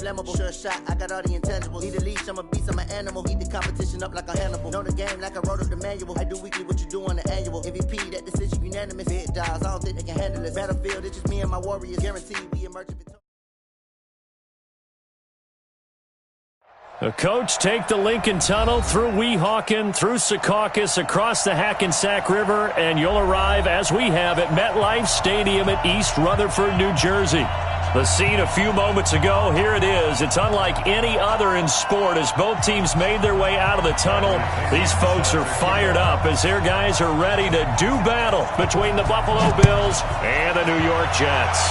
flammable. Sure shot, I got all the intangibles. Need a leash, I'm a beast, I'm an animal. Heat the competition up like a Hannibal. Know the game like I wrote up the manual. I do weekly what you do on the annual. MVP, that decision unanimous. Big dials, I don't think they can handle this. Battlefield, it's just me and my warriors. Guaranteed we emerge victorious. The coach take the Lincoln Tunnel through Weehawken, through Secaucus, across the Hackensack River, and you'll arrive, as we have, at MetLife Stadium at East Rutherford, New Jersey. The scene a few moments ago, here it is. It's unlike any other in sport as both teams made their way out of the tunnel. These folks are fired up as their guys are ready to do battle between the Buffalo Bills and the New York Jets.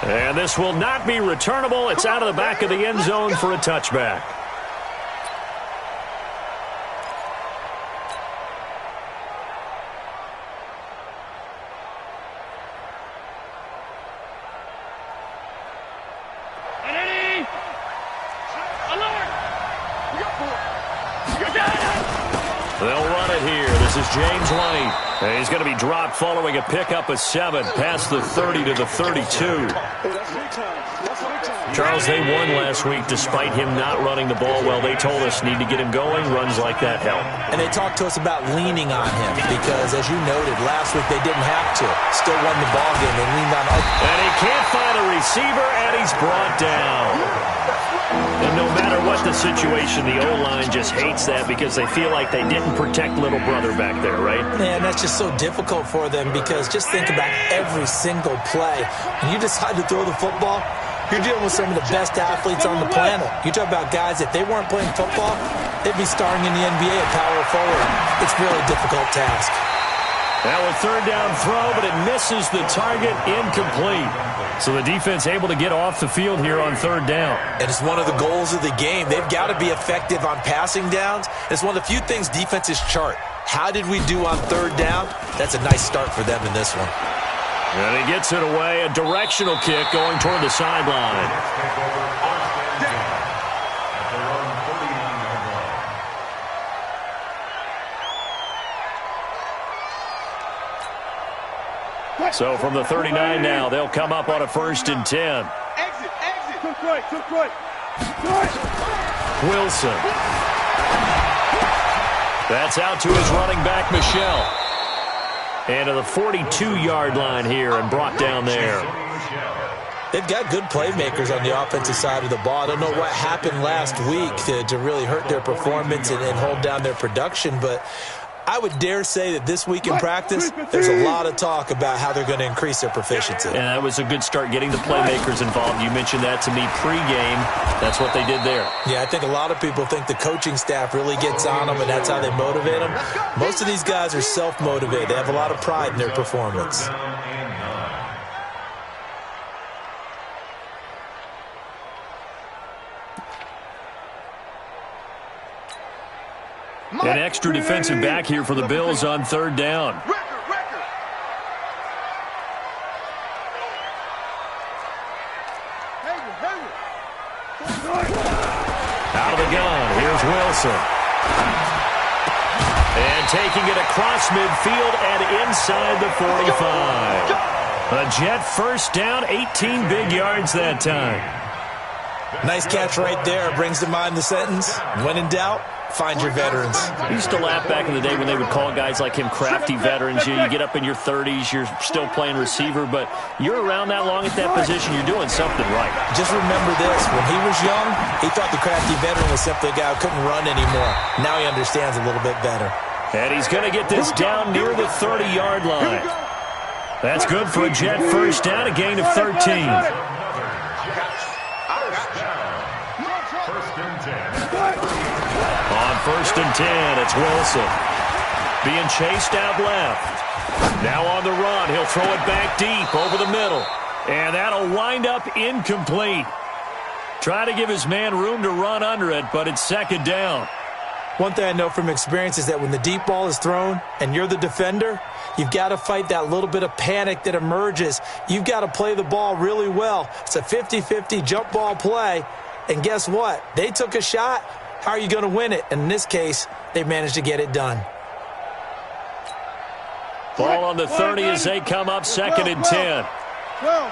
And this will not be returnable. It's out of the back of the end zone for a touchback. They'll run it here. This is James White. And he's going to be dropped following a pickup of 7 past the 30 to the 32. Charles, they won last week despite him not running the ball well. They told us need to get him going. Runs like that help. And they talked to us about leaning on him because, as you noted, last week they didn't have to. Still won the ball game. They leaned on us. And he can't find a receiver, and he's brought down. And no matter what the situation, the O-line just hates that because they feel like they didn't protect little brother back there, right? Man, that's just so difficult for them because just think about every single play. When you decide to throw the football, you're dealing with some of the best athletes on the planet. You talk about guys, if they weren't playing football, they'd be starring in the NBA at power forward. It's a really difficult task. Now a third down throw, but it misses the target, incomplete. So the defense able to get off the field here on third down. And it's one of the goals of the game. They've got to be effective on passing downs. It's one of the few things defenses chart. How did we do on third down? That's a nice start for them in this one. And he gets it away, a directional kick going toward the sideline. So from the 39 now, they'll come up on a 1st and 10. Exit. Took right. Wilson. That's out to his running back, Michelle. And to the 42-yard line here and brought down there. They've got good playmakers on the offensive side of the ball. I don't know what happened last week to really hurt their performance and hold down their production, but I would dare say that this week in practice, there's a lot of talk about how they're going to increase their proficiency. And that was a good start getting the playmakers involved. You mentioned that to me pregame. That's what they did there. Yeah, I think a lot of people think the coaching staff really gets on them, and that's how they motivate them. Most of these guys are self-motivated. They have a lot of pride in their performance. An extra defensive back here for the Bills on third down. Out of the gun, here's Wilson. And taking it across midfield and inside the 45. A Jet first down, 18 big yards that time. Nice catch right there. Brings to mind the sentence, when in doubt, find your veterans. I used to laugh back in the day when they would call guys like him crafty veterans. You get up in your 30s, you're still playing receiver, but you're around that long at that position, you're doing something right. Just remember this, when he was young, he thought the crafty veteran was simply a guy who couldn't run anymore. Now he understands a little bit better. And he's going to get this down near the 30-yard line. That's good for a Jet first down, a gain of 13. On 1st and 10, it's Wilson. Being chased out left. Now on the run, he'll throw it back deep over the middle. And that'll wind up incomplete. Try to give his man room to run under it, but it's 2nd down. One thing I know from experience is that when the deep ball is thrown and you're the defender, you've got to fight that little bit of panic that emerges. You've got to play the ball really well. It's a 50-50 jump ball play. And guess what? They took a shot. How are you going to win it? And in this case, they managed to get it done. Ball on the 30 as they come up 2nd and 10. 12.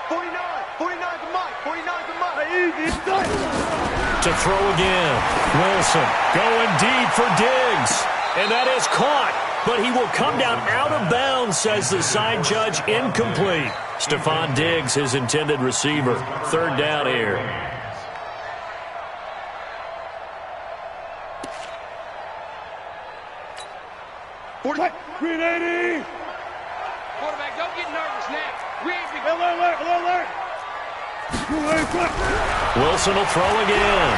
49 to Mike. 49 to Mike. Easy. To throw again. Wilson going deep for Diggs. And that is caught. But he will come down out of bounds, says the side judge. Incomplete. Stephon Diggs, his intended receiver. Third down here. Green 80. Quarterback, don't get nervous now. We ain't been... Alert. Wilson will throw again.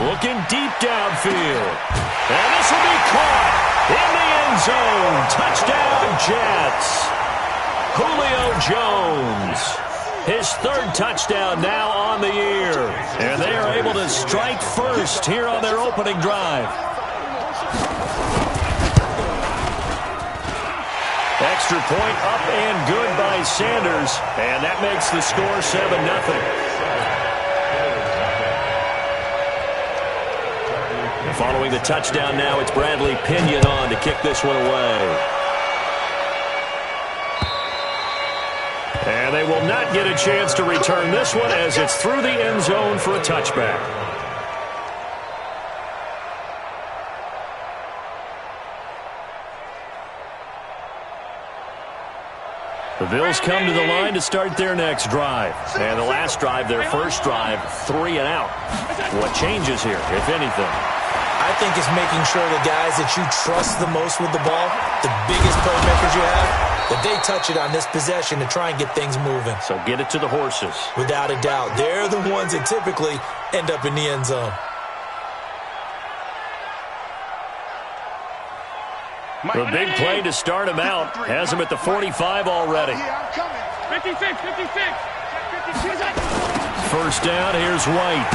Looking deep downfield. And this will be caught in the end zone. Touchdown, Jets. Julio Jones. His third touchdown now on the year. And they are able to strike first here on their opening drive. Extra point up and good by Sanders. And that makes the score 7-0. Following the touchdown now, it's Bradley Pinion on to kick this one away. And they will not get a chance to return this one as it's through the end zone for a touchback. The Bills come to the line to start their next drive. And the last drive, their first drive, 3 and out. What changes here, if anything? I think it's making sure the guys that you trust the most with the ball, the biggest playmakers you have, that they touch it on this possession to try and get things moving. So get it to the horses. Without a doubt. They're the ones that typically end up in the end zone. The big play to start him out has him at the 45 already. 56. First down, here's White.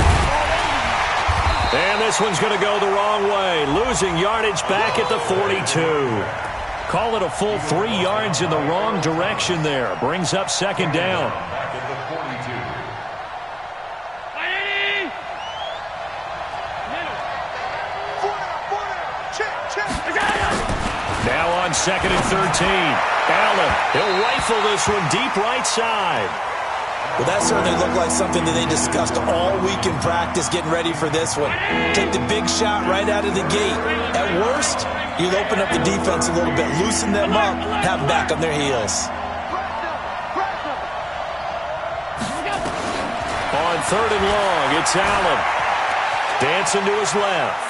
And this one's going to go the wrong way. Losing yardage back at the 42. Call it a full 3 yards in the wrong direction there. Brings up second down. Now on second and 13. Allen, he'll rifle this one deep right side. Well, that certainly looked like something that they discussed all week in practice getting ready for this one. Take the big shot right out of the gate. At worst, you'll open up the defense a little bit, loosen them up, have them back on their heels. On third and long, it's Allen. Dancing to his left.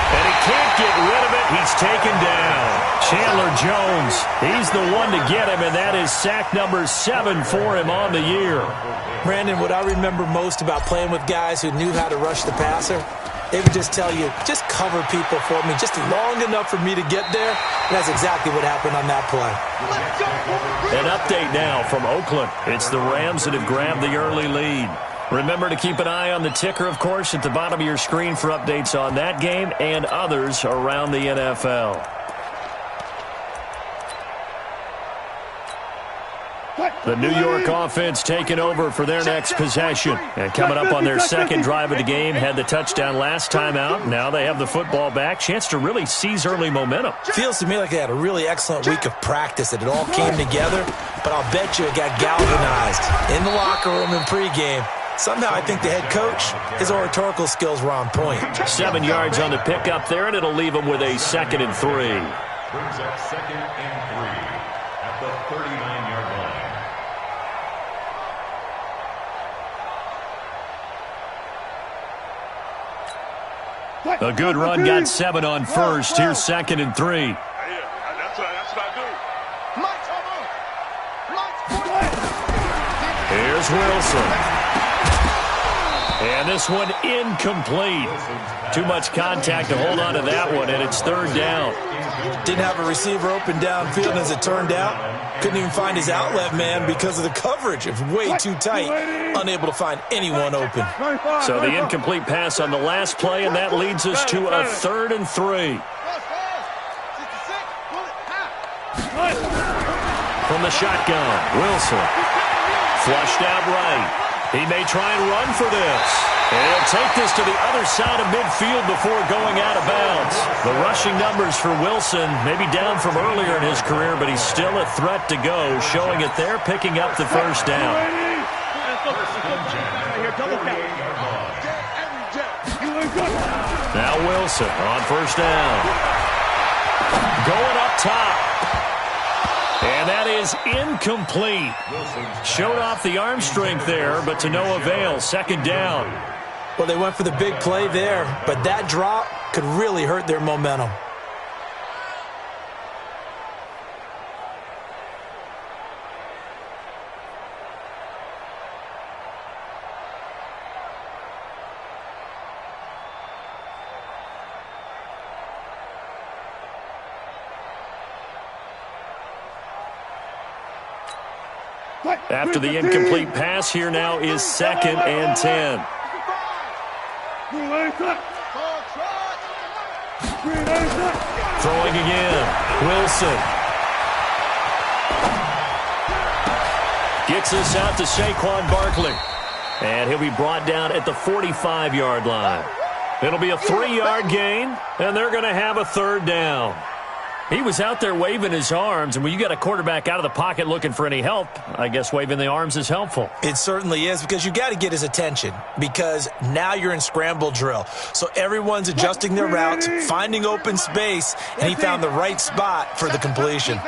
And he can't get rid of it. He's taken down. Chandler Jones, he's the one to get him, and that is sack number 7 for him on the year. Brandon, what I remember most about playing with guys who knew how to rush the passer, they would just tell you, just cover people for me, just long enough for me to get there. And that's exactly what happened on that play. An update now from Oakland. It's the Rams that have grabbed the early lead. Remember to keep an eye on the ticker, of course, at the bottom of your screen for updates on that game and others around the NFL. The New York offense taking over for their next possession. And coming up on their second drive of the game, had the touchdown last time out. Now they have the football back. Chance to really seize early momentum. Feels to me like they had a really excellent week of practice, that it all came together. But I'll bet you it got galvanized in the locker room in pregame. Somehow I think the head coach, his oratorical skills were on point. 7 yards on the pickup there, and it'll leave him with a 2nd and 3. Brings up 2nd and 3 at the 39-yard line. A good run got 7 on first. Here's 2nd and 3. That's what I do. Here's Wilson. And this one incomplete. Too much contact to hold on to that one, and it's third down. Didn't have a receiver open downfield, and as it turned out, couldn't even find his outlet man because of the coverage. It was way too tight, unable to find anyone open. So the incomplete pass on the last play, and that leads us to a 3rd and 3. From the shotgun, Wilson. Flushed out right. He may try and run for this. And he'll take this to the other side of midfield before going out of bounds. The rushing numbers for Wilson maybe down from earlier in his career, but he's still a threat to go, showing it there, picking up the first down. Now Wilson on first down. Going up top. And that is incomplete. Showed off the arm strength there, but to no avail. Second down. Well, they went for the big play there, but that drop could really hurt their momentum. After the incomplete pass, here now is 2nd and 10. Throwing again. Wilson. Gets this out to Saquon Barkley. And he'll be brought down at the 45-yard line. It'll be a 3-yard gain, and they're going to have a third down. He was out there waving his arms, and when you got a quarterback out of the pocket looking for any help, I guess waving the arms is helpful. It certainly is, because you got to get his attention, because now you're in scramble drill. So everyone's adjusting their routes, finding open space, and he found the right spot for the completion. On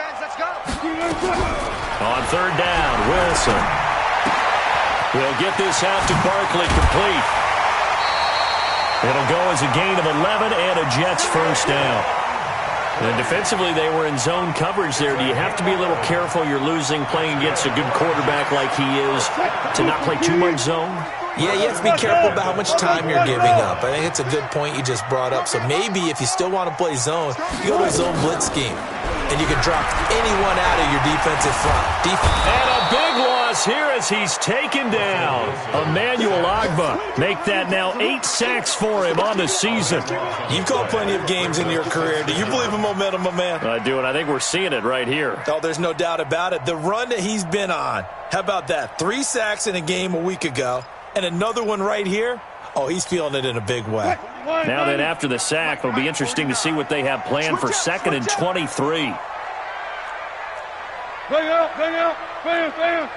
third down, Wilson will get this out to Barkley complete. It'll go as a gain of 11 and a Jets first down. And defensively, they were in zone coverage there. Do you have to be a little careful you're losing playing against a good quarterback like he is to not play too much zone? Yeah, you have to be careful about how much time you're giving up. I think it's a good point you just brought up. So maybe if you still want to play zone, you go to a zone blitz scheme, and you can drop anyone out of your defensive front. And a big loss here as he's taken down. Emmanuel Ogbah. Make that now 8 sacks for him on the season. You've called plenty of games in your career. Do you believe in momentum, my man? I do, and I think we're seeing it right here. Oh, there's no doubt about it. The run that he's been on, how about that? 3 sacks in a game a week ago, and another one right here. Oh, he's feeling it in a big way. Now then, after the sack, it'll be interesting to see what they have planned for 2nd and 23. Bang out, bang out, bang, bang.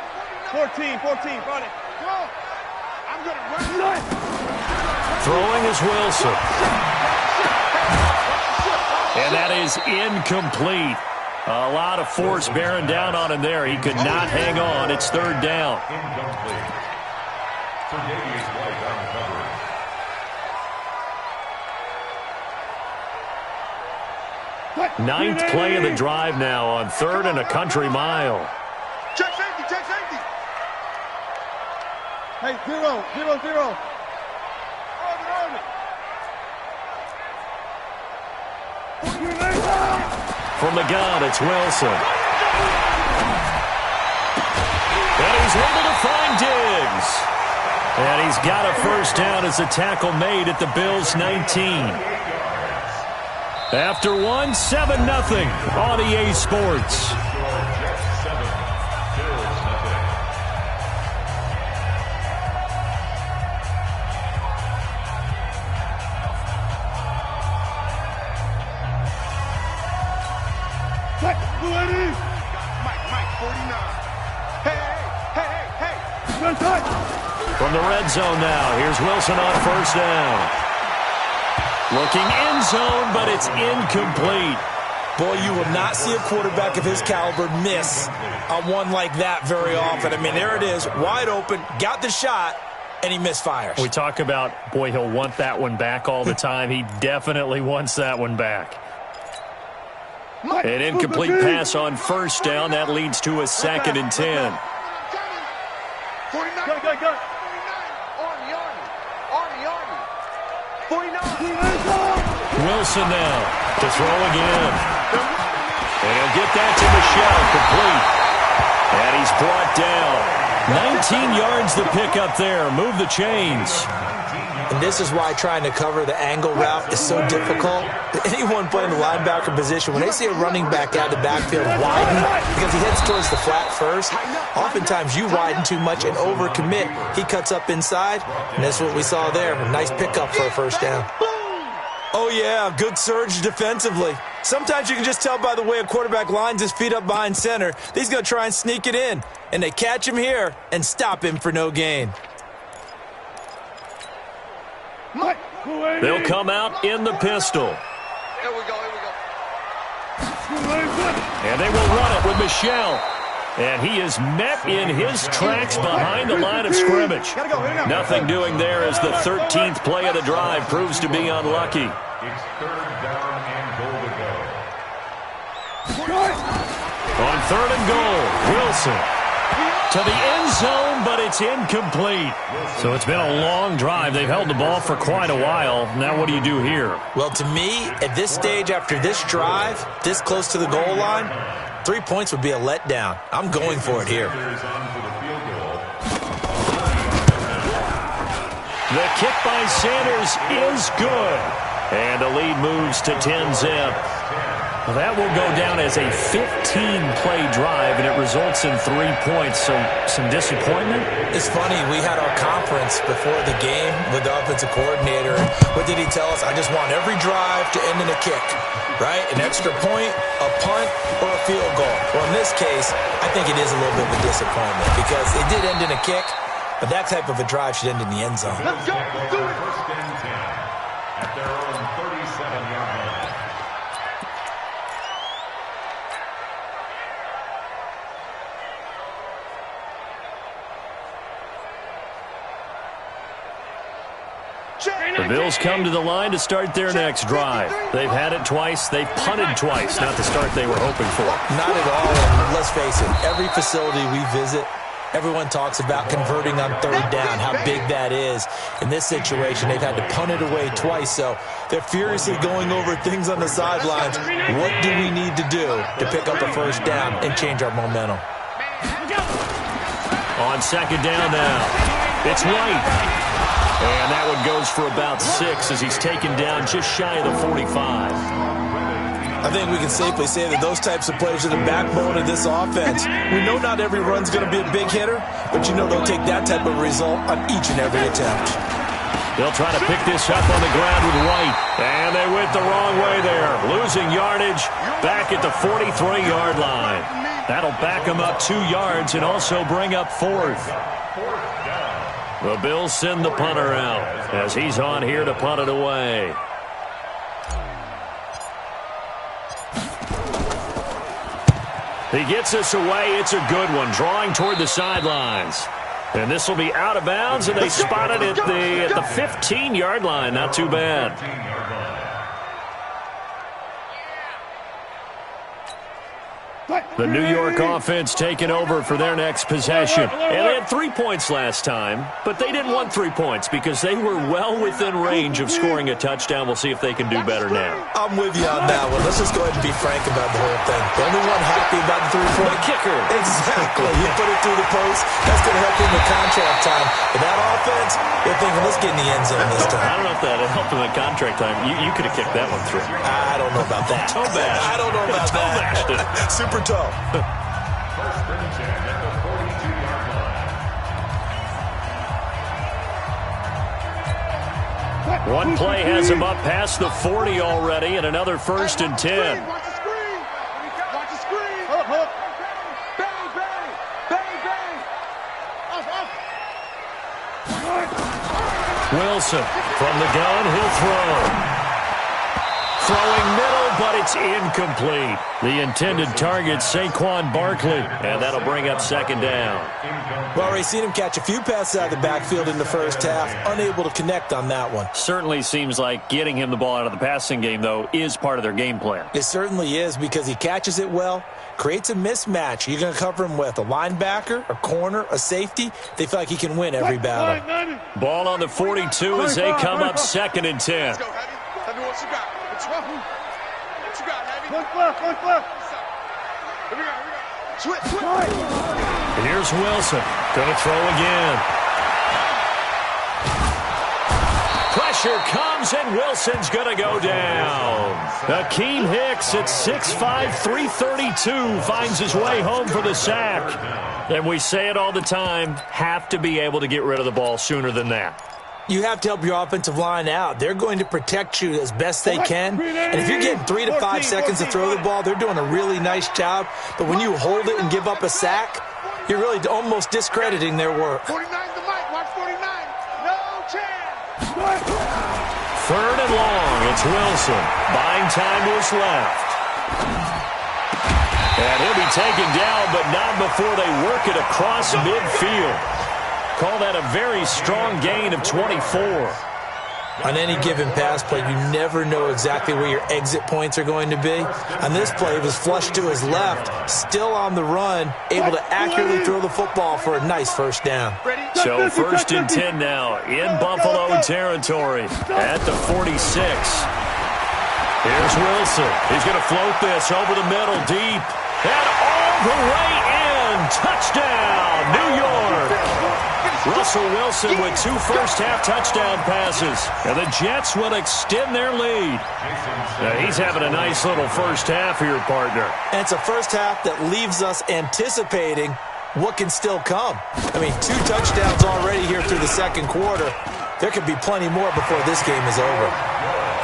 14, Friday. I'm going to run. Throwing is Wilson. And that is incomplete. A lot of force bearing down on him there. He could not hang on. It's third down. Ninth play of the drive now on 3rd and a country mile. Check safety, check safety. Hey, 0, 0, 0. From the gun, it's Wilson. And he's able to find Diggs. And he's got a first down as a tackle made at the Bills' 19. After 1, 7-0 on EA Sports. From the red zone now, here's Wilson on first down. Looking end zone, but it's incomplete. Boy, you will not see a quarterback of his caliber miss on one like that very often. I mean, there it is, wide open, got the shot, and he misfires. We talk about, boy, he'll want that one back all the time. He definitely wants that one back. An incomplete pass on first down. That leads to a 2nd and 10. 49. Go. 49. Wilson now to throw again. And he'll get that to Michelle, complete. And he's brought down. 19 yards the pickup there. Move the chains. And this is why trying to cover the angle route is so difficult. Anyone playing the linebacker position, when they see a running back out of the backfield widen, because he heads towards the flat first, oftentimes you widen too much and overcommit. He cuts up inside, and that's what we saw there. A nice pickup for a first down. Oh, yeah, good surge defensively. Sometimes you can just tell by the way a quarterback lines his feet up behind center that he's going to try and sneak it in. And they catch him here and stop him for no gain. They'll come out in the pistol. Here we go, here we go. And they will run it with Michelle. And he is met in his tracks behind the line of scrimmage. Nothing doing there as the 13th play of the drive proves to be unlucky. It's third down and goal to go. On third and goal, Wilson to the end zone, but it's incomplete. So it's been a long drive. They've held the ball for quite a while. Now what do you do here? Well, to me, at this stage after this drive, this close to the goal line, 3 points would be a letdown. I'm going for it here. The kick by Sanders is good. And the lead moves to 10-zip. Well, that will go down as a 15-play drive, and it results in 3 points. So some disappointment? It's funny. We had our conference before the game with the offensive coordinator. What did he tell us? I just want every drive to end in a kick, right? An extra point, a punt, or a field goal. Well, in this case, I think it is a little bit of a disappointment because it did end in a kick, but that type of a drive should end in the end zone. Let's go, let's do it. First and 10 at their own 37-yard line. The Bills come to the line to start their next drive. They've had it twice. They've punted twice. Not the start they were hoping for. Not at all. And let's face it, every facility we visit, everyone talks about converting on third down, how big that is. In this situation, they've had to punt it away twice, so they're furiously going over things on the sidelines. What do we need to do to pick up a first down and change our momentum? On second down now, it's White. And that one goes for about 6 as he's taken down just shy of the 45. I think we can safely say that those types of plays are the backbone of this offense. We know not every run's going to be a big hitter, but you know they'll take that type of result on each and every attempt. They'll try to pick this up on the ground with White. And they went the wrong way there. Losing yardage back at the 43-yard line. That'll back them up 2 yards and also bring up 4th. The Bills send the punter out as he's on here to punt it away. He gets us away. It's a good one, drawing toward the sidelines. And this will be out of bounds, and they spot it at the 15-yard line. Not too bad. The New York offense taking over for their next possession. And they had 3 points last time, but they didn't want 3 points because they were well within range of scoring a touchdown. We'll see if they can do better now. I'm with you on that one. Let's just go ahead and be frank about the whole thing. The only one happy about the 3-point kicker. Exactly. You put it through the post. That's going to help him with contract time. But that offense, they're thinking, let's get in the end zone this time. I don't know if that helped him with contract time. You could have kicked that one through. I don't know about that. Toe bash. I don't know about that. Super toe. First and 10 at the 42-yard line. One play has him up past the 40 already, and another first and 10. Watch the screen. Watch the screen. Bang, bang, bang, bang. Wilson from the gun, he'll throw. Throwing middle, but it's incomplete. The intended target, Saquon Barkley, and that'll bring up second down. Well, already seen him catch a few passes out of the backfield in the first half, unable to connect on that one. Certainly seems like getting him the ball out of the passing game, though, is part of their game plan. It certainly is because he catches it well, creates a mismatch. You're going to cover him with a linebacker, a corner, a safety. They feel like he can win every battle. Ball on the 42 as they come up second and 10. Let's go, Heavy. Heavy, what you got? What you got, Heavy? Look left. Here we go. Switch. And here's Wilson. Going to throw again. pressure comes, and Wilson's going to go down. Akeem Hicks at 6'5", 332 finds his way home for the sack. And we say it all the time, have to be able to get rid of the ball sooner than that. You have to help your offensive line out. They're going to protect you as best they can. And if you're getting 3 to 5 seconds to throw the ball, they're doing a really nice job. But when you hold it and give up a sack, you're really almost discrediting their work. 49 the mic. Watch 49. No chance. 3rd and long. It's Wilson. Buying time to his left. And he'll be taken down, but not before they work it across midfield. Call that a very strong gain of 24. On any given pass play, you never know exactly where your exit points are going to be. On this play, it was flushed to his left, still on the run, able to accurately throw the football for a nice first down. So 1st and 10 now in Buffalo territory at the 46. Here's Wilson. He's going to float this over the middle deep. And all the way in. Touchdown, New York. Russell Wilson with 2 first-half touchdown passes. And the Jets will extend their lead. Now, he's having a nice little first half here, partner. And it's a first half that leaves us anticipating what can still come. I mean, 2 touchdowns already here through the second quarter. There could be plenty more before this game is over.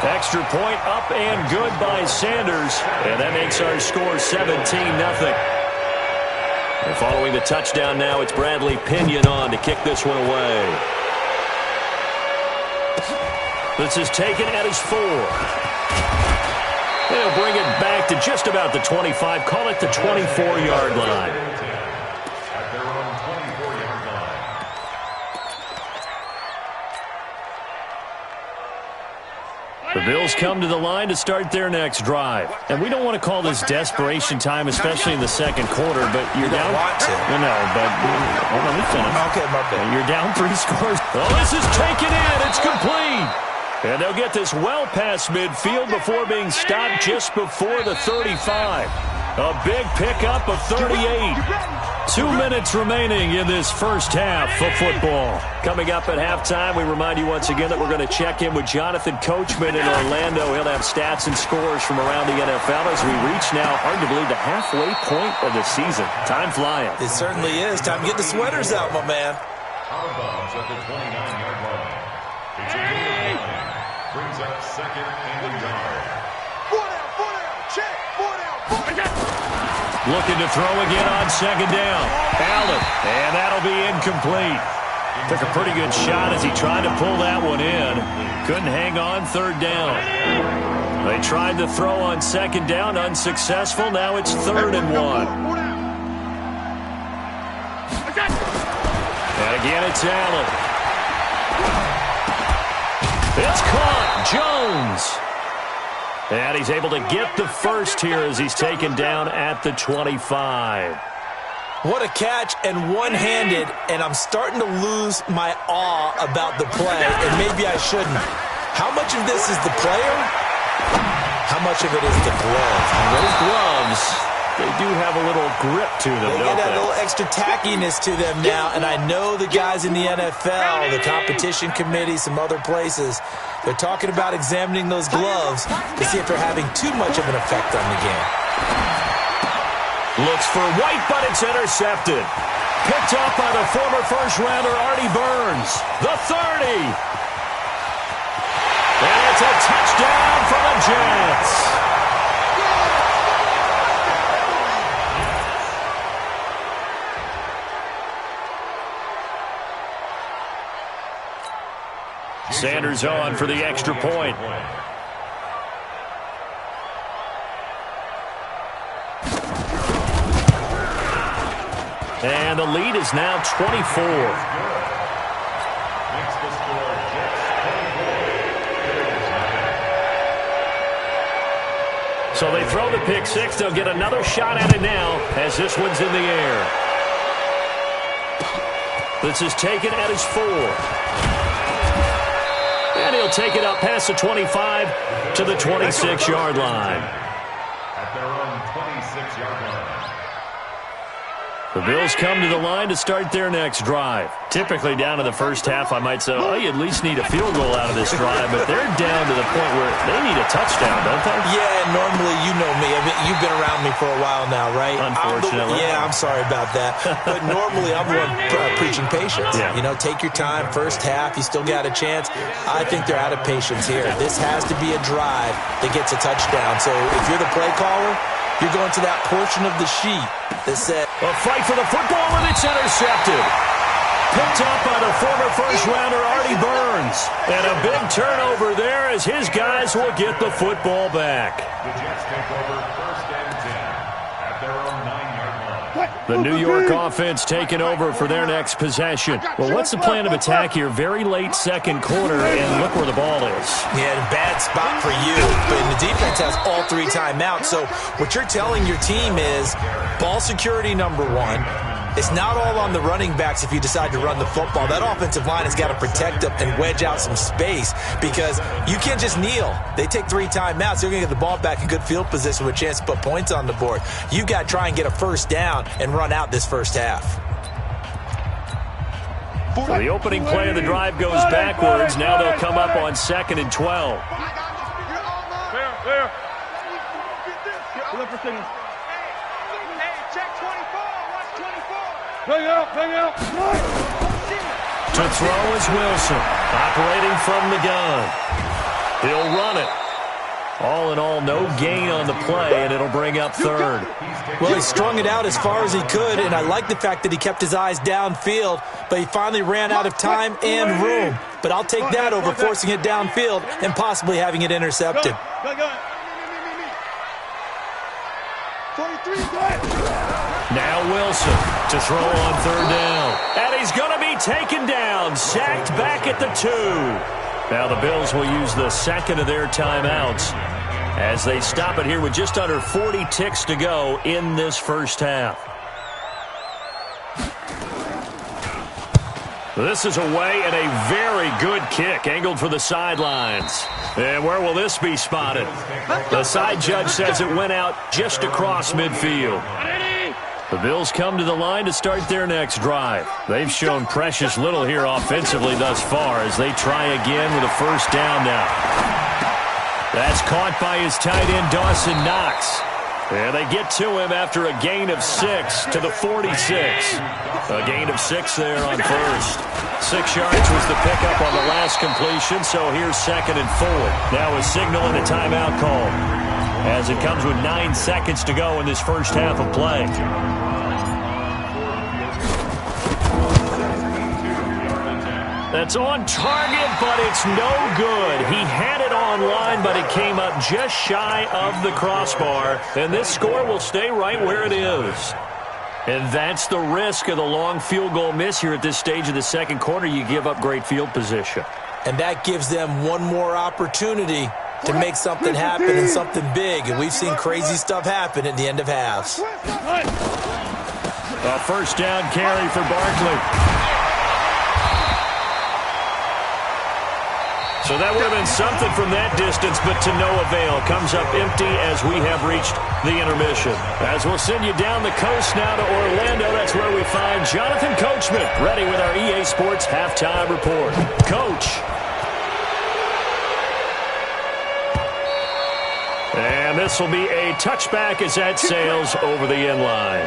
Extra point up and good by Sanders. And that makes our score 17-0. And following the touchdown now, it's Bradley Pinion on to kick this one away. This is taken at his 4. They'll bring it back to just about the 25. Call it the 24-yard line. The Bills come to the line to start their next drive. And we don't want to call this desperation time, especially in the second quarter, but you're down. No, but let me finish. Okay, my bad. You're down 3 scores. Oh, this is taken in. It's complete. And they'll get this well past midfield before being stopped just before the 35. A big pickup of 38. 2 minutes remaining in this first half of football. Coming up at halftime, we remind you once again that we're going to check in with Jonathan Coachman in Orlando. He'll have stats and scores from around the NFL as we reach now, hard to believe, the halfway point of the season. Time flying. It certainly is. Time to get the sweaters out, my man. Out of bounds at the 29-yard line. It's a gain of 9. Brings up 2nd and a yard. 4 down, check, 4 down. Looking to throw again on 2nd down. Allen, and that'll be incomplete. Took a pretty good shot as he tried to pull that one in. Couldn't hang on 3rd down. They tried to throw on 2nd down, unsuccessful. Now it's 3rd and 1. And again, it's Allen. It's caught. Jones. And he's able to get the first here as he's taken down at the 25. What a catch, and one-handed, and I'm starting to lose my awe about the play, and maybe I shouldn't. How much of this is the player? How much of it is the glove? And those gloves, they do have a little grip to them, They don't get that they? little extra tackiness to them now, and I know the guys in the NFL, the competition committee, some other places, they're talking about examining those gloves to see if they're having too much of an effect on the game. Looks for White, but it's intercepted. Picked up by the former first-rounder Artie Burns. The 30. And it's a touchdown for the Jets. Sanders on for the extra point. And the lead is now 24. Makes the score Jets 24. So they throw the pick six. They'll get another shot at it now as this one's in the air. This is taken at his 4. And he'll take it up past the 25 to the 26-yard line. At their own 26-yard line. The Bills come to the line to start their next drive. Typically down in the first half, I might say, oh, you at least need a field goal out of this drive, but they're down to the point where they need a touchdown, don't they? Yeah, normally you know me. I mean, you've been around me for a while now, right? Unfortunately. I'm sorry about that. But normally I'm the one preaching patience. Yeah. You know, take your time. First half, you still got a chance. I think they're out of patience here. This has to be a drive that gets a touchdown. So if you're the play caller, you're going to that portion of the sheet that says, a fight for the football, and it's intercepted. Picked up by the former first-rounder Artie Burns. And a big turnover there as his guys will get the football back. The Jets take over 1st and 10 at their own 9-yard line. The New York offense taking over for their next possession. Well, what's the plan of attack here? Very late second quarter, and look where the ball is. yeah, bad spot for you. But the defense has all 3 timeouts. So what you're telling your team is ball security number 1. It's not all on the running backs if you decide to run the football. That offensive line has got to protect them and wedge out some space because you can't just kneel. They take 3 timeouts. They're going to get the ball back in good field position with a chance to put points on the board. You've got to try and get a first down and run out this first half. So the opening play of the drive goes backwards. Now they'll come up on 2nd and 12. There. Look for signals. Hey, check 24. Watch 24. Bang out. To throw is Wilson, operating from the gun. He'll run it. All in all, no gain on the play, and it'll bring up 3rd. Well, he strung it out as far as he could, and I like the fact that he kept his eyes downfield, but he finally ran out of time and room. But I'll take that over forcing it downfield and possibly having it intercepted. Go. Now Wilson to throw on 3rd down. And he's going to be taken down, sacked back at the 2. Now the Bills will use the 2nd of their timeouts as they stop it here with just under 40 ticks to go in this first half. This is away and a very good kick angled for the sidelines. And where will this be spotted? The side judge says it went out just across midfield. The Bills come to the line to start their next drive. They've shown precious little here offensively thus far as they try again with a first down now. That's caught by his tight end, Dawson Knox. And they get to him after a gain of 6 to the 46. A gain of 6 there on first. 6 yards was the pickup on the last completion, so here's 2nd and 4. Now a signal and a timeout call as it comes with 9 seconds to go in this first half of play. That's on target, but it's no good. He had it on line, but it came up just shy of the crossbar. And this score will stay right where it is. And that's the risk of the long field goal miss here at this stage of the second quarter. You give up great field position. And that gives them one more opportunity to make something happen and something big. And we've seen crazy stuff happen at the end of halves. A first down carry for Barkley. So that would have been something from that distance, but to no avail. Comes up empty as we have reached the intermission. As we'll send you down the coast now to Orlando, that's where we find Jonathan Coachman, ready with our EA Sports Halftime Report. Coach. And this will be a touchback as that sails over the end line.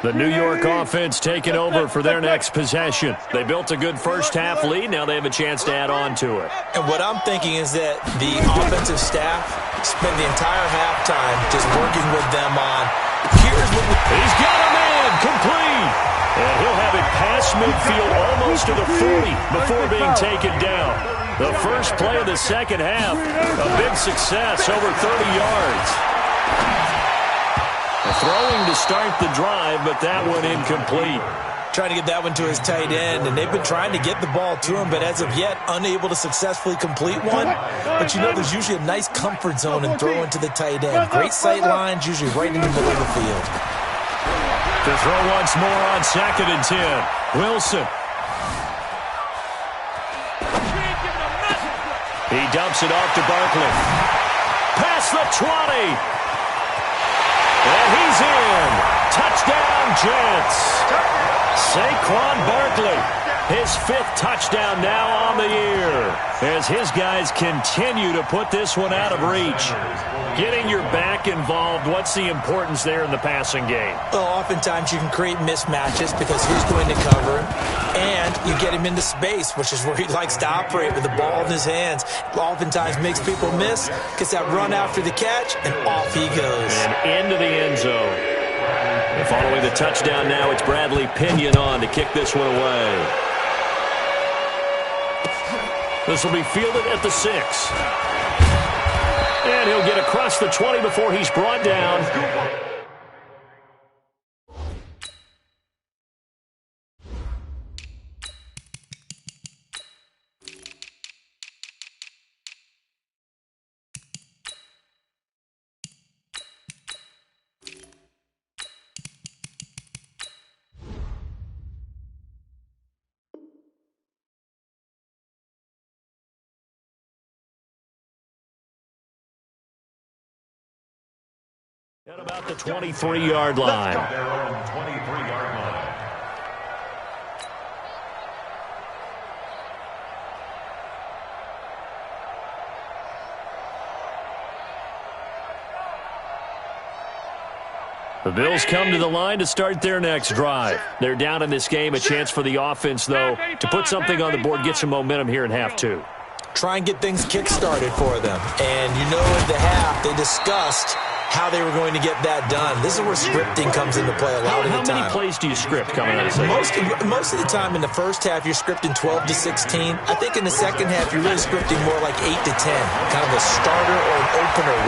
The New York offense taking over for their next possession. They built a good first-half lead. Now they have a chance to add on to it. And what I'm thinking is that the offensive staff spent the entire halftime just working with them on, here's what he's got a man, complete. And he'll have it past midfield almost to the 40 before being taken down. The first play of the second half, a big success, over 30 yards. Throwing to start the drive, but that one incomplete. Trying to get that one to his tight end, and they've been trying to get the ball to him, but as of yet, unable to successfully complete one. But you know, there's usually a nice comfort zone in throwing to the tight end. Great sight lines, usually right in the middle of the field. To throw once more on 2nd and 10. Wilson. He dumps it off to Barkley. Past the 20. And he's in. Touchdown, Jets. Saquon Barkley, his 5th touchdown now on the year, as his guys continue to put this one out of reach. Getting your back involved, what's the importance there in the passing game? Well, oftentimes you can create mismatches because who's going to cover him, and you get him into space, which is where he likes to operate with the ball in his hands. Oftentimes makes people miss, gets that run after the catch, and off he goes. And into the end zone. And following the touchdown now, it's Bradley Pinion on to kick this one away. This will be fielded at the 6. And he'll get across the 20 before he's brought down. At about the 23-yard line. Their own 23-yard line. The Bills come to the line to start their next drive. They're down in this game. A chance for the offense, though, to put something on the board, get some momentum here in half 2. Try and get things kick-started for them. And you know in the half they discussed how they were going to get that done. This is where scripting comes into play a lot of the time. How many plays do you script coming out of the second? Most of the time in the first half, you're scripting 12 to 16. I think in the second half, you're really scripting more like 8 to 10. Kind of a starter or an opener,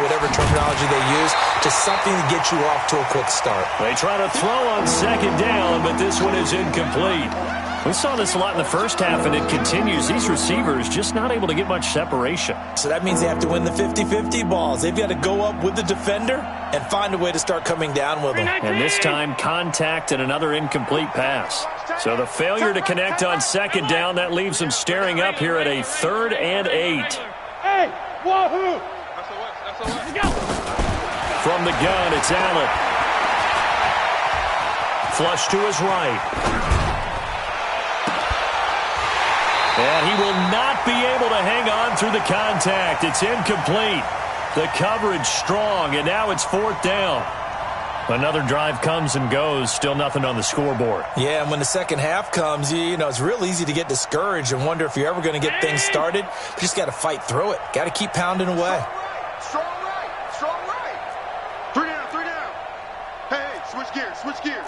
whatever terminology they use, just something to get you off to a quick start. They try to throw on second down, but this one is incomplete. We saw this a lot in the first half, and it continues. These receivers just not able to get much separation. So that means they have to win the 50-50 balls. They've got to go up with the defender and find a way to start coming down with them. And this time, contact and another incomplete pass. So the failure to connect on second down, that leaves them staring up here at a 3rd and 8. Hey, wahoo! From the gun, it's Allen. Flush to his right. And he will not be able to hang on through the contact. It's incomplete. The coverage strong, and now it's 4th down. Another drive comes and goes, still nothing on the scoreboard. Yeah, and when the second half comes, you know, it's real easy to get discouraged and wonder if you're ever going to get things started. You just got to fight through it. Got to keep pounding away. Strong right. Strong right. 3 down, 3 down. Hey, switch gears, switch gears.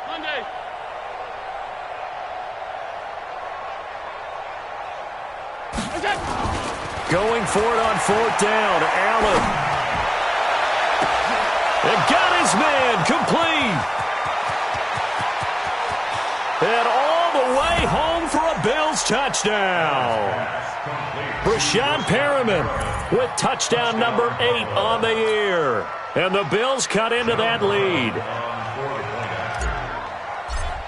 Monday. Going for it on 4th down. Allen. And got his man complete. And all the way home for a Bills touchdown. Brashad Perriman with touchdown number 8 on the year. And the Bills cut into that lead.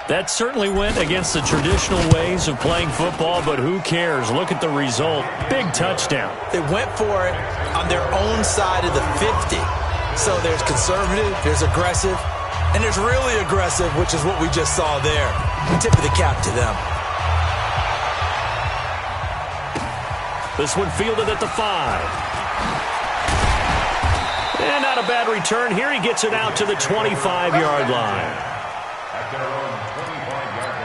That certainly went against the traditional ways of playing football, but who cares? Look at the result. Big touchdown. They went for it on their own side of the 50. So there's conservative, there's aggressive, and there's really aggressive, which is what we just saw there. Tip of the cap to them. This one fielded at the 5. And not a bad return here. He gets it out to the 25-yard line. At their own 25-yard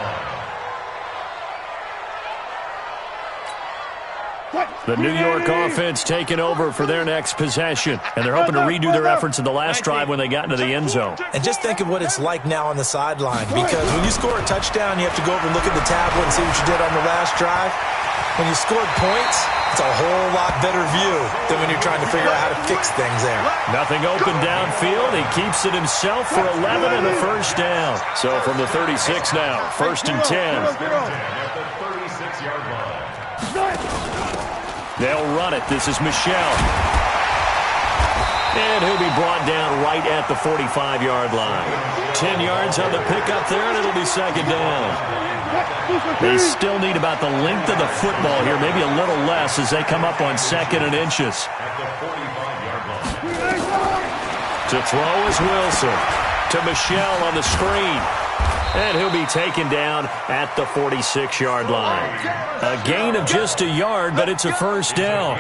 line. The New York offense taking over for their next possession. And they're hoping to redo their efforts in the last drive when they got into the end zone. And just think of what it's like now on the sideline. Because when you score a touchdown, you have to go over and look at the tablet and see what you did on the last drive. When you scored points, it's a whole lot better view than when you're trying to figure out how to fix things there. Nothing open downfield. He keeps it himself for 11 and a first down. So from the 36 now, 1st and 10. At the 36-yard line. They'll run it. This is Michelle. And he'll be brought down right at the 45-yard line. 10 yards on the pickup there, and it'll be second down. They still need about the length of the football here, maybe a little less as they come up on 2nd and inches. To throw is Wilson. To Michelle on the screen. And he'll be taken down at the 46-yard line. A gain of just a yard, but it's a first down.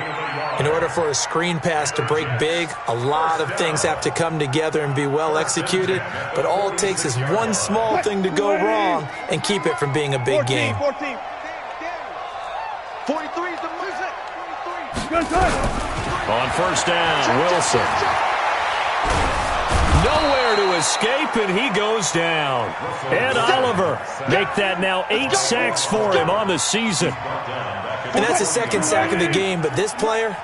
In order for a screen pass to break big, a lot of things have to come together and be well executed, but all it takes is one small thing to go wrong and keep it from being a big game. 43 is the music. 43. On first down, Wilson. Nowhere to escape, and he goes down. Ed Oliver make that now 8 sacks for him on the season. And that's the second sack of the game, but this player,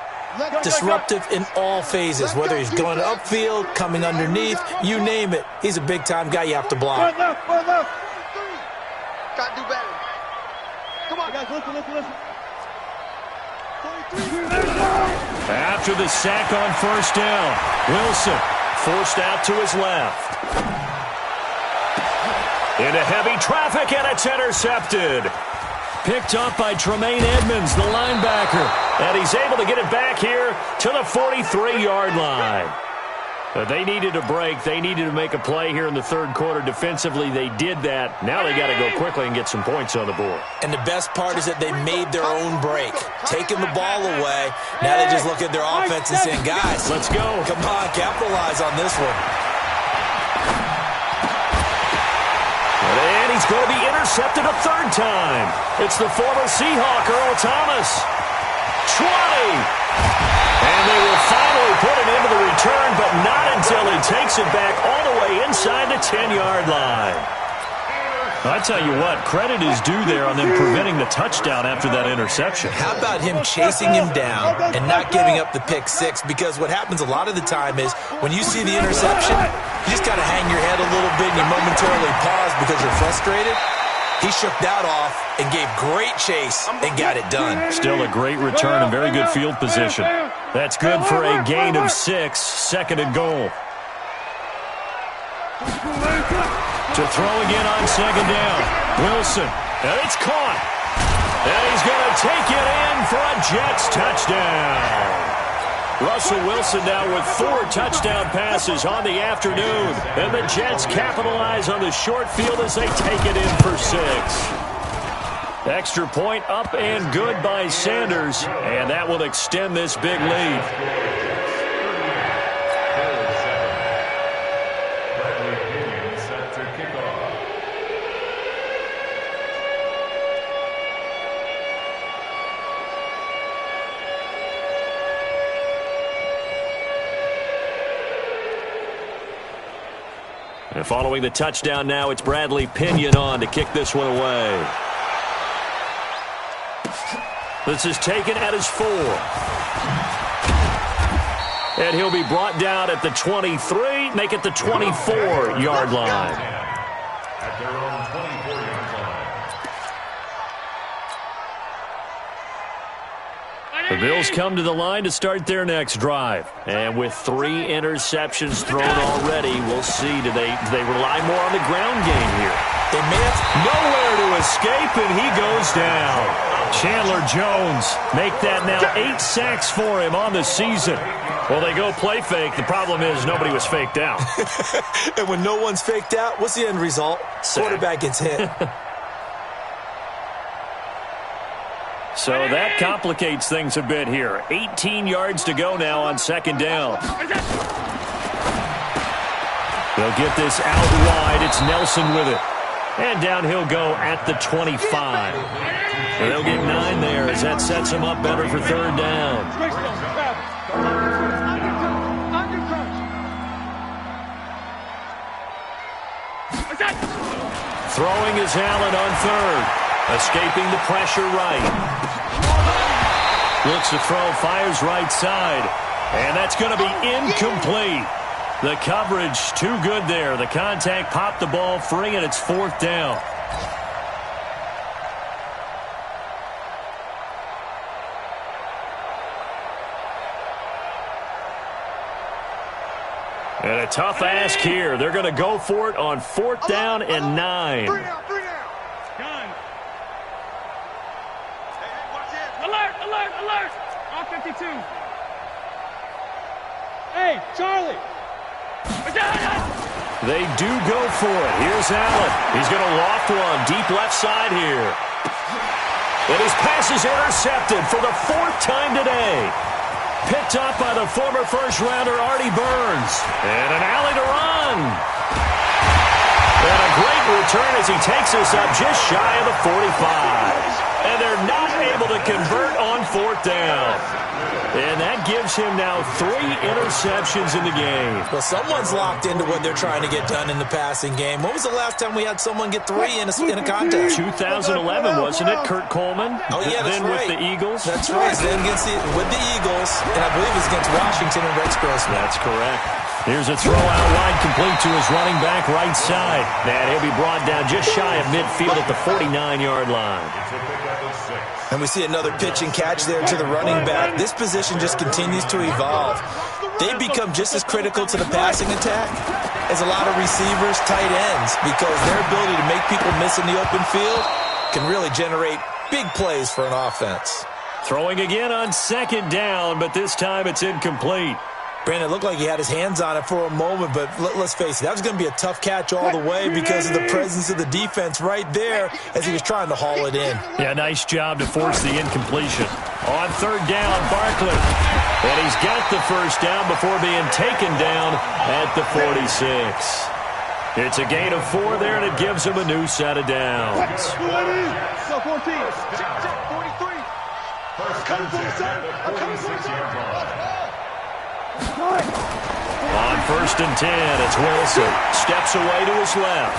disruptive in all phases, whether he's going upfield, coming underneath, you name it. He's a big-time guy you have to block. Got to do better. Come on, guys, listen. After the sack on first down, Wilson forced out to his left. Into heavy traffic, and it's intercepted. Picked up by Tremaine Edmonds, the linebacker. And he's able to get it back here to the 43-yard line. They needed a break. They needed to make a play here in the third quarter. Defensively, they did that. Now they got to go quickly and get some points on the board. And the best part is that they made their own break, taking the ball away. Now they just look at their offense and saying, guys, let's go. Come on, capitalize on this one. And he's going to be intercepted a third time. It's the former Seahawk, Earl Thomas. 20. And they will finally put him into the return, but not until he takes it back all the way inside the 10-yard line. I tell you what, credit is due there on them preventing the touchdown after that interception. How about him chasing him down and not giving up the pick six? Because what happens a lot of the time is when you see the interception, you just kind of hang your head a little bit and you momentarily pause because you're frustrated. He shook that off and gave great chase and got it done. Still a great return and very good field position. That's good for a gain of 6, 2nd and goal. To throw again on second down. Wilson. And it's caught. And he's going to take it in for a Jets touchdown. Russell Wilson now with 4 touchdown passes on the afternoon. And the Jets capitalize on the short field as they take it in for 6. Extra point up and good by Sanders. And that will extend this big lead. And following the touchdown now, it's Bradley Pinion on to kick this one away. This is taken at his 4. And he'll be brought down at the 23, make it the 24-yard line. At their own 24-yard line. The Bills come to the line to start their next drive. And with 3 interceptions thrown already, we'll see. Do they rely more on the ground game here? They may have nowhere to escape, and he goes down. Chandler Jones make that now 8 sacks for him on the season. Well, they go play fake. The problem is nobody was faked out. And when no one's faked out, what's the end result? Quarterback gets hit. So that complicates things a bit here. 18 yards to go now on second down. They'll get this out wide. It's Nelson with it. And down he'll go at the 25. And they'll get 9 there as that sets them up better for third down. Throwing is Allen on third. Escaping the pressure right. Looks to throw, fires right side. And that's going to be incomplete. The coverage too good there. The contact popped the ball free, and it's fourth down. tough ask here. They're going to go for it on 4th down and 9. 3 down. Gun. Hey, watch it. Alert. On 52. Hey, Charlie. They do go for it. Here's Allen. He's going to loft one deep left side here. And his pass is intercepted for the 4th time today. Picked up by the former first-rounder Artie Burns. And an alley to run. And a great return as he takes us up just shy of the 45. And they're not able to convert on 4th down. And that gives him now 3 interceptions in the game. Well, someone's locked into what they're trying to get done in the passing game. When was the last time we had someone get 3 in a contest? 2011, wasn't it, Kurt Coleman? Oh, yeah, that's then right. with the Eagles. That's right. Then with the Eagles, and I believe it's against Washington and Rex Grossman. That's correct. Here's a throw out wide, complete to his running back right side. And he'll be brought down just shy of midfield at the 49-yard line. And we see another pitch and catch there to the running back. This position just continues to evolve. They become just as critical to the passing attack as a lot of receivers, tight ends, because their ability to make people miss in the open field can really generate big plays for an offense. Throwing again on 2nd down, but this time it's incomplete. Brandon, it looked like he had his hands on it for a moment, but let's face it, that was going to be a tough catch all the way because of the presence of the defense right there as he was trying to haul it in. Yeah, nice job to force the incompletion. On 3rd down, Barkley. And he's got the 1st down before being taken down at the 46. It's a gain of 4 there, and it gives him a new set of downs. So 14. 43. Coming for the set. I'm coming for the set. On 1st and 10, it's Wilson. Steps away to his left.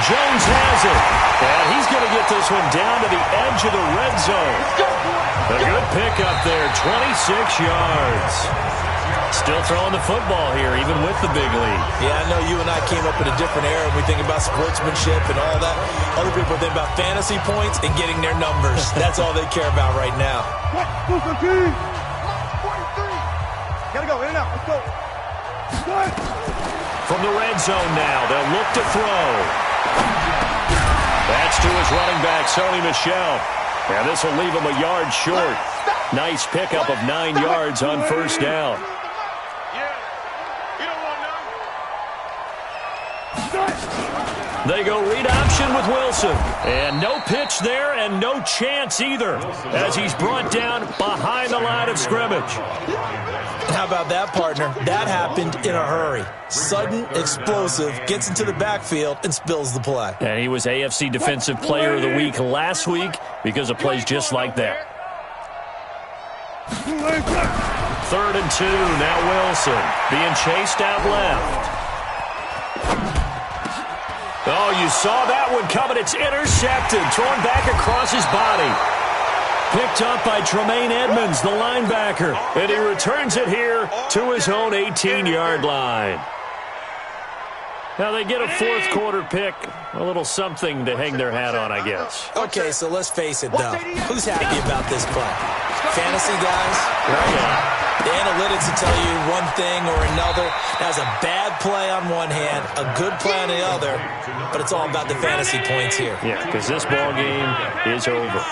Jones has it. And he's going to get this one down to the edge of the red zone. A good pickup there, 26 yards. Still throwing the football here, even with the big lead. Yeah, I know you and I came up in a different era. We think about sportsmanship and all that. Other people think about fantasy points and getting their numbers. That's all they care about right now. Gotta go, in and out, let's go. From the red zone now, they'll look to throw. That's to his running back, Sony Michel. And this will leave him a yard short. Nice pickup of 9 yards on 1st down. They go read option with Wilson. And no pitch there and no chance either as he's brought down behind the line of scrimmage. How about that, partner? That happened in a hurry. Sudden, explosive, gets into the backfield and spills the play. And he was AFC Defensive Player of the Week last week because of plays just like that. 3rd and 2, now Wilson being chased out left. Oh, you saw that one coming. It's intercepted, thrown back across his body. Picked up by Tremaine Edmonds, the linebacker. And he returns it here to his own 18-yard line. Now they get a 4th quarter pick. A little something to hang their hat on, I guess. Okay, so let's face it, though. Who's happy about this play? Fantasy guys? Right. The analytics will tell you one thing or another. That's a bad play on one hand, a good play on the other, but it's all about the fantasy points here. Yeah, because this ball game is over.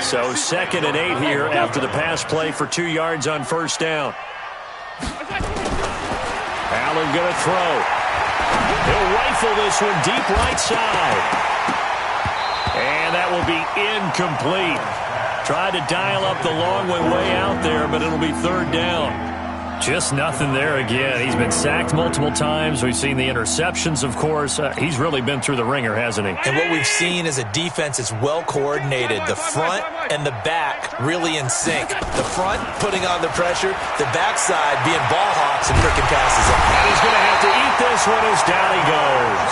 So 2nd and 8 here after the pass play for 2 yards on 1st down. Allen going to throw. He'll rifle this one deep right side. And that will be incomplete. Tried to dial up the long way out there, but it'll be 3rd down. Just nothing there again. He's been sacked multiple times. We've seen the interceptions, of course. He's really been through the ringer, hasn't he? And what we've seen is a defense that's well coordinated. The front and the back really in sync. The front putting on the pressure, the backside being ball hawks and frickin' passes up. And he's going to have to eat this one as down he goes.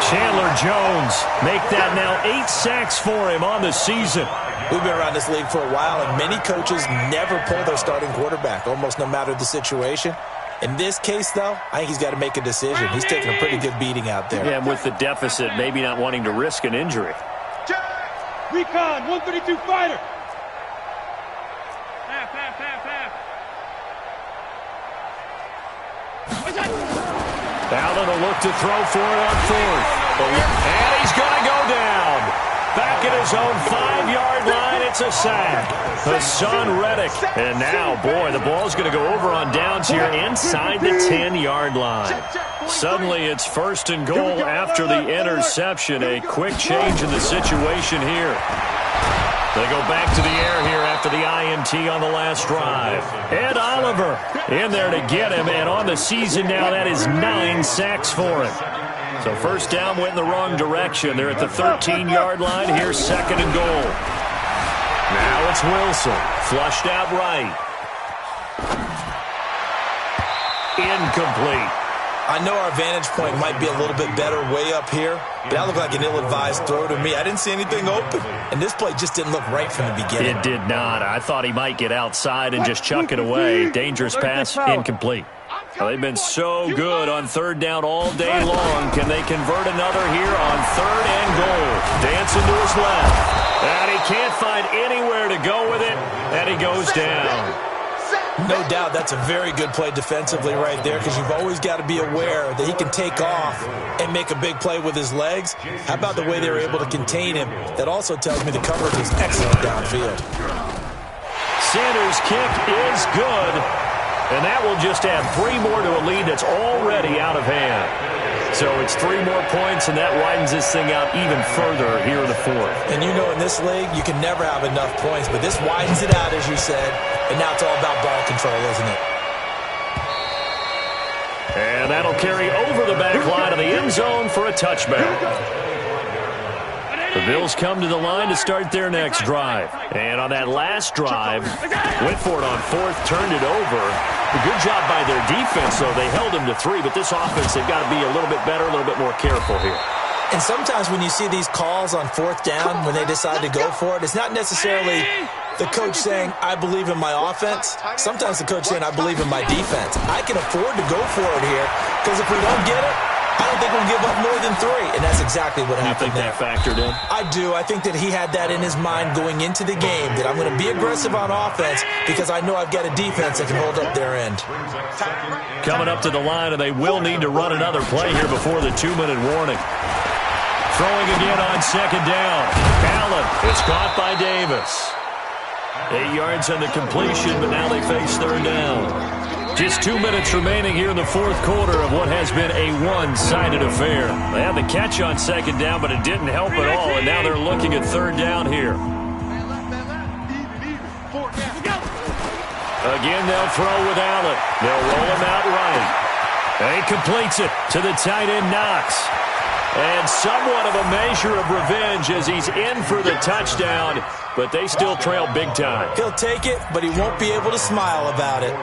Chandler Jones make that now 8 sacks for him on the season. We've been around this league for a while, and many coaches never pull their starting quarterback, almost no matter the situation. In this case, though, I think he's got to make a decision. He's taking a pretty good beating out there. Yeah, with the deficit, maybe not wanting to risk an injury. Recon, 132 fighter. Half. Allen will look to throw for it on fourth. And he's going to go down. Back at his own 5-yard line, it's a sack. Hassan Reddick. And now, boy, the ball's going to go over on downs here inside the 10-yard line. Suddenly, it's first and goal after the interception. A quick change in the situation here. They go back to the air here after the INT on the last drive. Ed Oliver in there to get him, and on the season now, that is 9 sacks for him. So first down went in the wrong direction. They're at the 13-yard line. Here's second and goal. Now it's Wilson. Flushed out right. Incomplete. I know our vantage point might be a little bit better way up here, but that looked like an ill-advised throw to me. I didn't see anything open, and this play just didn't look right from the beginning. It did not. I thought he might get outside and just chuck it away. Dangerous pass, incomplete. Well, they've been so good on third down all day long. Can they convert another here on third and goal? Dancing to his left. And he can't find anywhere to go with it, and he goes down. No doubt that's a very good play defensively right there, because you've always got to be aware that he can take off and make a big play with his legs. How about the way they were able to contain him? That also tells me the coverage was excellent downfield. Sanders' kick is good, and that will just add 3 more to a lead that's already out of hand. So it's 3 more points, and that widens this thing out even further here in the fourth. And you know, in this league, you can never have enough points, but this widens it out, as you said, and now it's all about ball control, isn't it? And that'll carry over the back line of the end zone for a touchback. The Bills come to the line to start their next drive. And on that last drive, went for it on fourth, turned it over. A good job by their defense, though. They held him to 3, but this offense, they've got to be a little bit better, a little bit more careful here. And sometimes when you see these calls on fourth down, when they decide to go for it, it's not necessarily the coach saying, I believe in my offense. Sometimes the coach saying, I believe in my defense. I can afford to go for it here, because if we don't get it, I don't think we'll give up more than 3, and that's exactly what happened there. You think that factored in? I do. I think that he had that in his mind going into the game, that I'm going to be aggressive on offense because I know I've got a defense that can hold up their end. Coming up to the line, and they will need to run another play here before the 2-minute warning. Throwing again on second down. Allen, it's caught by Davis. 8 yards on the completion, but now they face third down. Just 2 minutes remaining here in the fourth quarter of what has been a one-sided affair. They had the catch on second down, but it didn't help at all, and now they're looking at third down here. Again, they'll throw with Allen. They'll roll him out right. And he completes it to the tight end, Knox. And somewhat of a measure of revenge as he's in for the touchdown, but they still trail big time. He'll take it, but he won't be able to smile about it.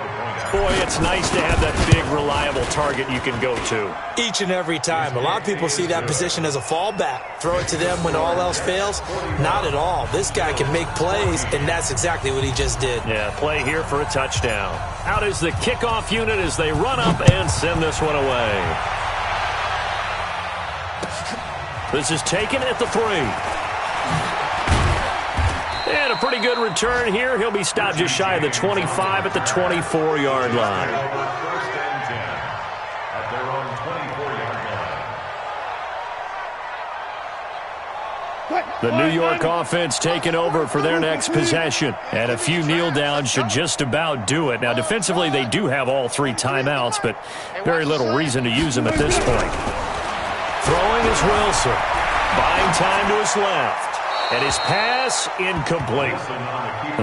Boy, it's nice to have that big, reliable target you can go to. Each and every time. A lot of people see that position as a fallback. Throw it to them when all else fails? Not at all. This guy can make plays, and that's exactly what he just did. Yeah, play here for a touchdown. Out is the kickoff unit as they run up and send this one away. This is taken at the 3. And a pretty good return here. He'll be stopped just shy of the 25 at the 24-yard line. First and 10 at their own 24-yard line. The New York offense taking over for their next possession. And a few kneel downs should just about do it. Now, defensively, they do have all 3 timeouts, but very little reason to use them at this point. Throwing is Wilson. Buying time to his left. And his pass, incomplete.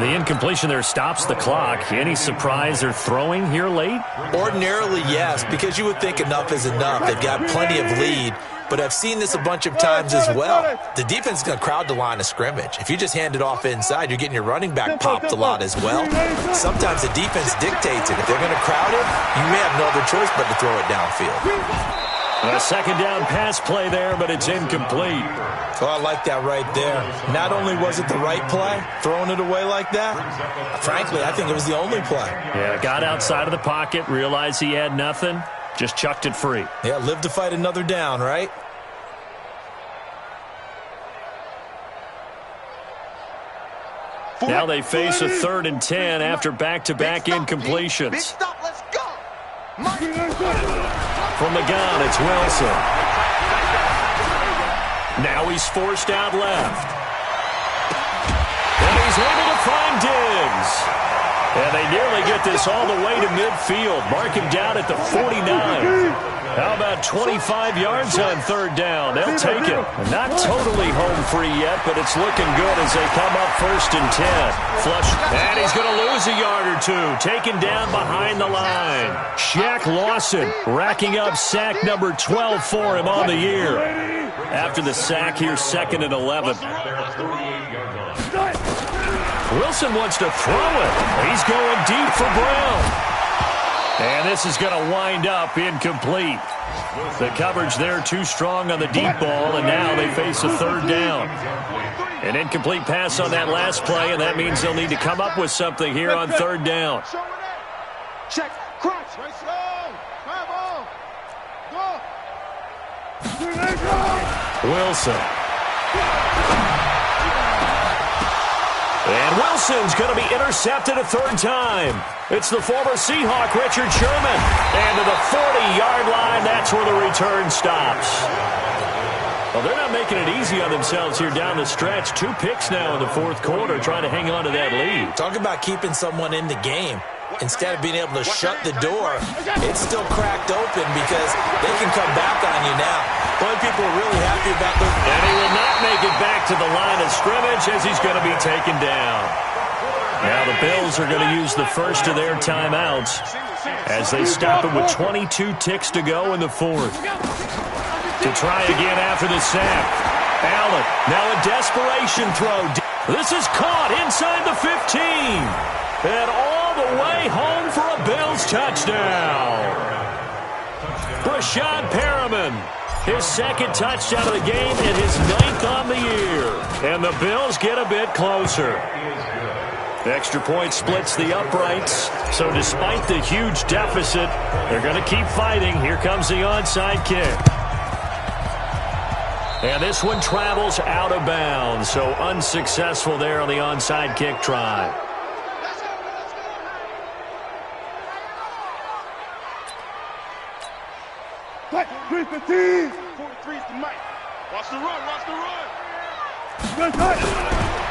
The incompletion there stops the clock. Any surprise they're throwing here late? Ordinarily, yes, because you would think enough is enough. They've got plenty of lead. But I've seen this a bunch of times as well. The defense is going to crowd the line of scrimmage. If you just hand it off inside, you're getting your running back popped a lot as well. Sometimes the defense dictates it. If they're going to crowd it, you may have no other choice but to throw it downfield. A second down pass play there, but it's incomplete. Oh, I like that right there. Not only was it the right play, throwing it away like that, frankly, I think it was the only play. Yeah, got outside of the pocket, realized he had nothing, just chucked it free. Yeah, live to fight another down, right? Now they face a 3rd and 10 after back-to-back incompletions. Let's go. From the gun, it's Wilson. Now he's forced out left. And he's able to find Diggs. And they nearly get this all the way to midfield. Mark him down at the 49. How about 25 yards on third down? They'll take it. Not totally home free yet, but it's looking good as they come up 1st and 10. Flush. And he's going to lose a yard or two. Taken down behind the line. Shaq Lawson racking up sack number 12 for him on the year. After the sack, here's 2nd and 11. Wilson wants to throw it. He's going deep for Brown. And this is going to wind up incomplete. The coverage there too strong on the deep ball, and now they face a 3rd down. An incomplete pass on that last play, and that means they'll need to come up with something here on 3rd down. Check, crunch. Wilson. And Wilson's going to be intercepted a 3rd time. It's the former Seahawk, Richard Sherman. And to the 40-yard line, that's where the return stops. Well, they're not making it easy on themselves here down the stretch. 2 picks now in the 4th quarter, trying to hang on to that lead. Talk about keeping someone in the game. Instead of being able to shut the door, it's still cracked open because they can come back on you now. Boy, people are really happy about this. And he will not make it back to the line of scrimmage as he's going to be taken down. Now the Bills are going to use the first of their timeouts as they stop it with 22 ticks to go in the 4th. To try again after the sack. Allen, now a desperation throw. This is caught inside the 15. And all the way home for a Bills touchdown. Brashad Perriman, his 2nd touchdown of the game and his 9th on the year. And the Bills get a bit closer. The extra point splits the uprights. So despite the huge deficit, they're going to keep fighting. Here comes the onside kick. And this one travels out of bounds. So unsuccessful there on the onside kick try. What? 315. 43's the mic. Watch the run. Watch the run.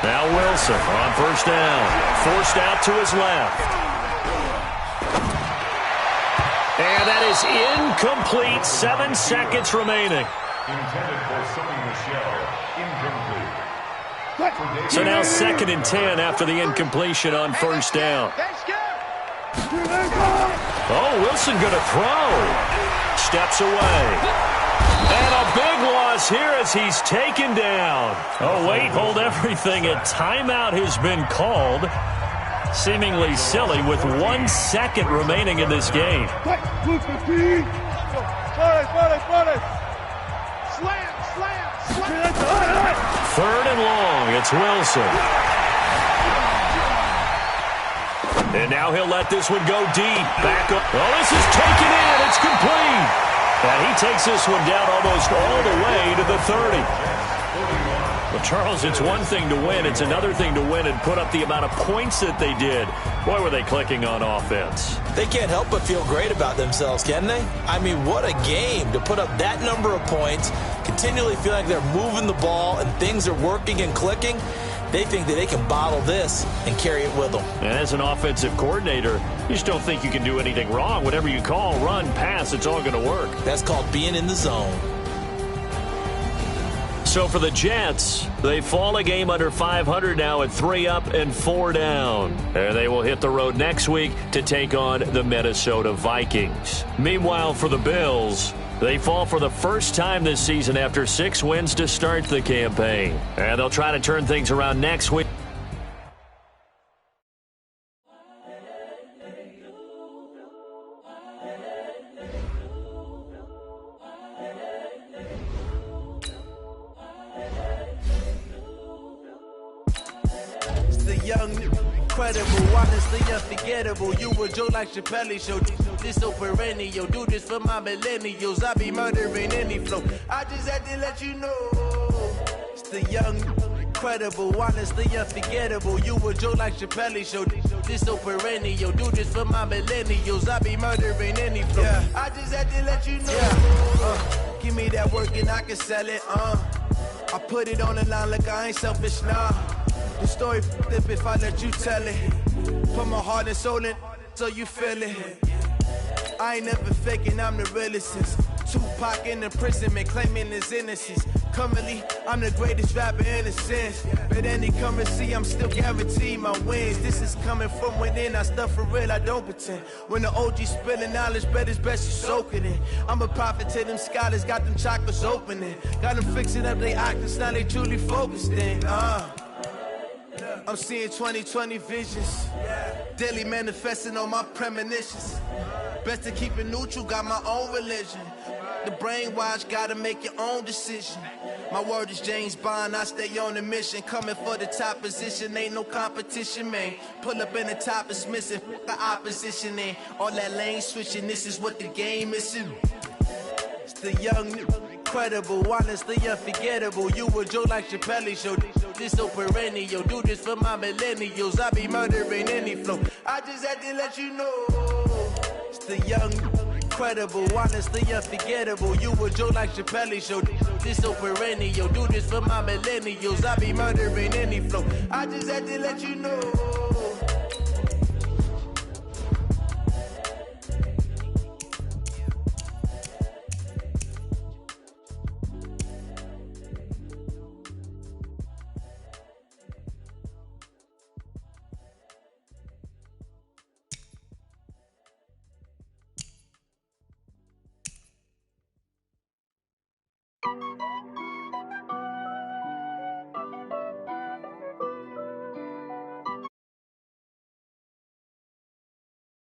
Now Wilson on 1st down. Forced out to his left. And that is incomplete. 7 seconds remaining. Intended for Sonny Michel. Incomplete. So now 2nd and 10 after the incompletion on 1st down. Oh, Wilson going to throw. Steps away. And a big loss here as he's taken down. Oh, wait, hold everything. A timeout has been called. Seemingly silly with 1 second remaining in this game. Third and long, it's Wilson. And now he'll let this one go deep. Back up. Oh, this is taken in. It's complete. And he takes this one down almost all the way to the 30. Well, Charles, it's one thing to win. It's another thing to win and put up the amount of points that they did. Boy, were they clicking on offense. They can't help but feel great about themselves, can they? I mean, what a game to put up that number of points, continually feel like they're moving the ball and things are working and clicking. They think that they can bottle this and carry it with them. And as an offensive coordinator, you just don't think you can do anything wrong. Whatever you call, run, pass, it's all going to work. That's called being in the zone. So for the Jets, they fall a game under 500 now at 3 up and 4 down. And they will hit the road next week to take on the Minnesota Vikings. Meanwhile, for the Bills, they fall for the first time this season after 6 wins to start the campaign. And they'll try to turn things around next week. Incredible, honestly unforgettable. You a joke like Chappelle Show. This so perennial. Do this for my millennials. I be murdering any flow. I just had to let you know. It's the young, incredible, honestly unforgettable. You a joke like Chappelle Show. this so perennial. Do this for my millennials, I be murdering any flow. Yeah. I just had to let you know. Yeah. Give me that work and I can sell it. I put it on the line like I ain't selfish, nah. The story flip if I let you tell it. Put my heart and soul in so you feel it. I ain't never faking, I'm the realest since Tupac in imprisonment, claiming his innocence. Currently, I'm the greatest rapper in a sense. But any currency, I'm still guaranteed my wins. This is coming from within, I stuff for real, I don't pretend. When the OG spilling knowledge, bet it's best you soak it in. I'm a prophet to them scholars, got them chakras opening. Got them fixing up they actors, now they truly focused in. I'm seeing 2020 visions. Daily manifesting on my premonitions. Best to keep it neutral, got my own religion. The brainwash, gotta make your own decision. My word is James Bond, I stay on a mission. Coming for the top position, ain't no competition, man. Pull up in the top, it's missing, the opposition in. All that lane switching, this is what the game is. It's the young, incredible, honestly unforgettable. You a Joe like Chappelle show, this so perennial. Do this for my millennials, I be murdering any flow. I just had to let you know. It's the young, incredible, honestly unforgettable. You a Joe like Chappelle show, this so perennial. Do this for my millennials, I be murdering any flow. I just had to let you know.